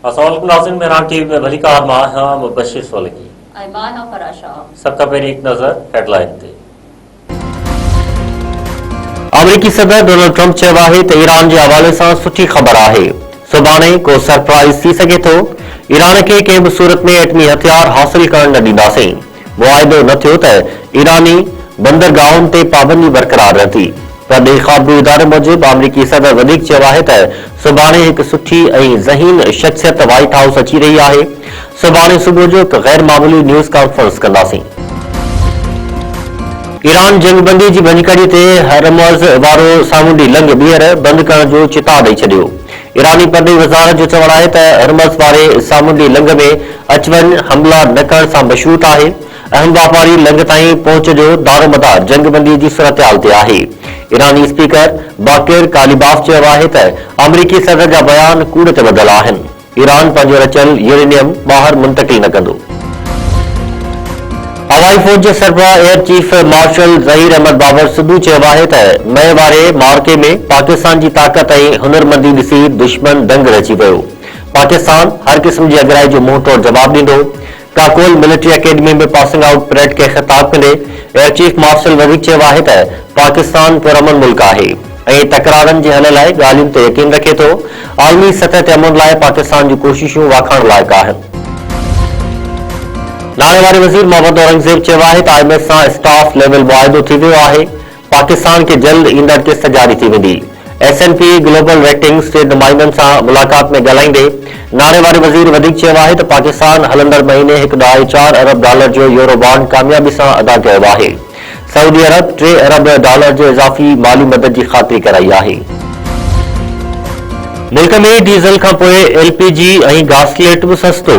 अस्सलामुअलैकुम नाज़रीन, मेहरान टीवी में भली कार मां हां मुबशिर सोलगी ऐमान और फराशा। सबका पहिरीं एक नज़र हेडलाइन ते। अमेरिकी सदर डोनाल्ड ट्रंप चयो आहे त ईरान जे हवाले सां सुठी ख़बर आहे। सुभाणे को सरप्राइज़ थी सघे थो। ईरान खे कंहिं बि सूरत में एटमी हथियार हासिल करण न ॾींदासीं। मुआहिदो न थियो त ईरानी बंदरगाहुनि ते पाबंदी बरक़रार रहंदी। पर ख़बरू इदारे मूजिब अमेरिकी सदर वधीक चयो आहे त सुभाणे हिकु सुठी ऐं ज़हीन शख़्सियत व्हाइट हाउस अची रही आहे। सुभाणे सुबुह जो हिकु गैर मामूली न्यूज़ कॉन्फ्रेंस कंदासीं। ईरान जंगबंदी जी भञकड़ी ते हरमुज़ वारो सामूंडी लंघ ॿीहर बंदि करण जो चिता ॾेई छॾियो। ईरानी परदेश वज़ारत जो चवणु आहे त हरमुज़ वारे सामूंडी लंघ में अच वञ हमला न करण सां मशरूत आहे। अहम वापारी लंघ ताईं पहुच जो दारोमदार जंगबंदी जी सूरतहाल ते आहे। ईरानी स्पीकर बाकिर कालिबाफ चयो आहे त अमेरिकी सदर जा बयान कूड़ ते ॿधल आहिनि। ईरान पंहिंजो रचियल यूरेनियम ॿाहिरि मुंतक़िल न कंदो। हवाई फ़ौज जे सरबराह air chief marshal Zaheer Ahmed Babar Sidhu चयो आहे त मई वारे मार्के में पाकिस्तान जी ताक़त ऐं हुनरमंदी ॾिसी दुश्मन दंग रची वियो। पाकिस्तान हर क़िस्म जी अगराई जो मुंहुं तोड़ जवाब ॾींदो। काकोल मिलिट्री अकेडमी में पासिंग आउट परेड खे ख़िताब कंदे एयर चीफ मार्शल वधीक चयो आहे त पाकिस्तान पुरअमन मुल्क आहे ऐं तकरारनि जे हल लाइ ॻाल्हियुनि ते यकीन रखे थो। आलमी सतह ते अमन लाइ पाकिस्तान जूं कोशिशूं वाखाण लाइक़ आहिनि। नाणे वारे वज़ीर मोहम्मद औरंगज़ेब चयो आहे त IMF सां स्टाफ लेवल मुआहिदो थी वियो आहे। पाकिस्तान खे जल्द ईंदड़ किस्त जारी थी वेंदी। S&P ग्लोबल रेटिंग्स जे नुमाइंदनि सां मुलाक़ात में ॻाल्हाईंदे नाणे वारे वज़ीर वधीक चयो आहे त पाकिस्तान हलंदड़ महीने $1.4 अरब जो यूरो बॉन्ड कामयाबी सां अदा कयो आहे। सऊदी अरब $3 अरब जो इज़ाफ़ी माली मदद जी ख़ातिरी कराई आहे। मुल्क में डीज़ल खां पोइ LPG ऐं गासलेट बि सस्तो।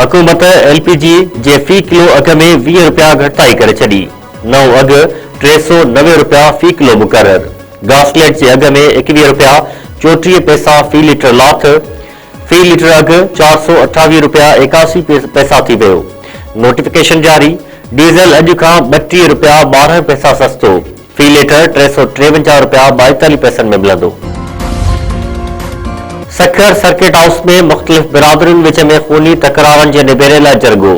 हुकूमत LPG जे फ़ी किलो अघ में ₹20 घटिताई करे छॾी। नओं अघु ₹390 फ़ी किलो मुक़रर। गासलेट जे अघ में ₹21.34 फ़ी लीटर लाथ। फ़ी लीटर अघु ₹428.81 थी वियो। नोटिफिकेशन जारी। डीज़ल अॼु खां ₹32.12 सस्तो। फ़ी लीटर ₹353.42 में मिलंदो। सखर सर्किट हाउस में मुख़्तलिफ़ बिरादरियुनि विच में खूनी तकरारनि जे निबेरे लाइ जरगो।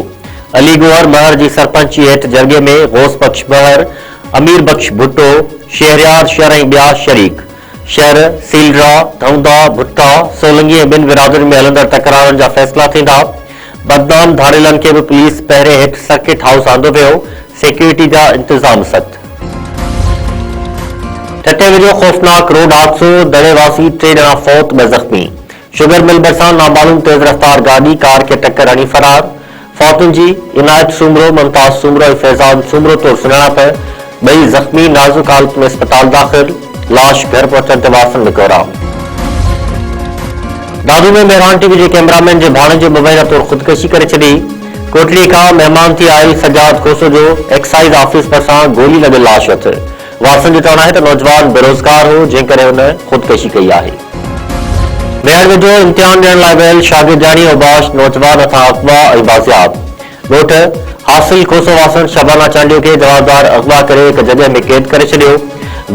अली गोहर महर जी सरपंची हेठि जरगे में गौस बख्श महर, अमीर बख्श भुट्टो, शहरियार शहर ऐं ॿिया शरीक। शहर सीलरा, धौंदा, भुट्टा, सोलंगी ऐं ॿिनि बिरादरियुनि में हलंदड़ तकरारनि जा फ़ैसिला थींदा। बदनाम धाड़ेलनि खे बि पुलिस पहिरें हेठि सर्किट हाउस आंदो वियो। सिक्योरिटी जा इंतज़ाम सख़्त। टटे वेझो खौफ़नाक रोड हादसो, दड़ेवासी 3 ॼणा फौत, 2 ज़ख़्मी। शुगर मिल भरिसां नामालूम तेज़ रफ़्तार गाॾी कार खे टक्कर हणी फरार। फौतुनि जी इनायत सूमरो, मुमताज़ सूमरो ऐं फैज़ान सूमरो तौरु सुञाणप। 2 ज़ख़्मी नाज़ुक हालत में अस्पताल दाख़िल। लाश घर पहुचण ते वासनि में कोराम। दादू में मेहरान टीवी जे कैमरामैन जे भाणे जे मुबैना तौरु ख़ुदकशी करे छॾी। कोटली खां महिमान थी आयल सजाद खोसो जो एक्साइज़ ऑफिस भरिसां गोली लॻल लाश हथ। वासन जो चवणु आहे त नौजवान बेरोज़गार हो, जंहिं करे हुन ख़ुदकशी कई आहे। वेहण वेझो इम्तिहान ॾियण लाइ वियल शागिर्दाणी औबाश नौजवान हथां अगवा ऐं बाज़ियाब। ॻोठ हासिल खोसो वासन शबाना चांडियो खे जवाबदार अगवा करे हिकु जॻह में क़ैद करे छॾियो।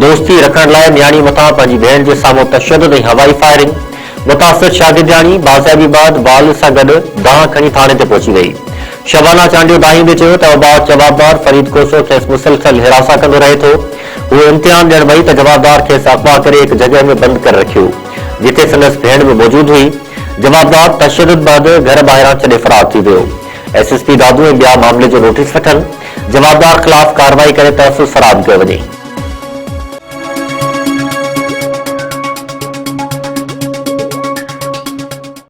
दोस्ती रखण लाइ न्याणी मथां पंहिंजी भेण जे साम्हूं तशदुद ऐं हवाई फायरिंग। मुतासिर शागिर्दाणी बाज़ियाबी बाद बाल सां गॾु दाह खणी थाणे ते पहुची वई। शबाना चांडियो दाहींदे चयो त औबाश जवाबदार फरीद कोसो खेसि मुसलसल हिरासा कंदो रहे थो। हू इम्तिहान ॾियण वई त जवाबदार खेसि अगवा करे हिकु जॻह में बंदि करे रखियो, जिथे संदसि भेण बि मौजूदु हुई। जवाबदार तशदुद बैदि घर ॿाहिरां छॾे फरार थी वियो। SSP दादू ऐं ॿिया मामले जो नोटिस वठनि। जवाबदार ख़िलाफ़ कार्रवाई करे तहफ़्फ़ुज़ फ़राहम कयो वञे।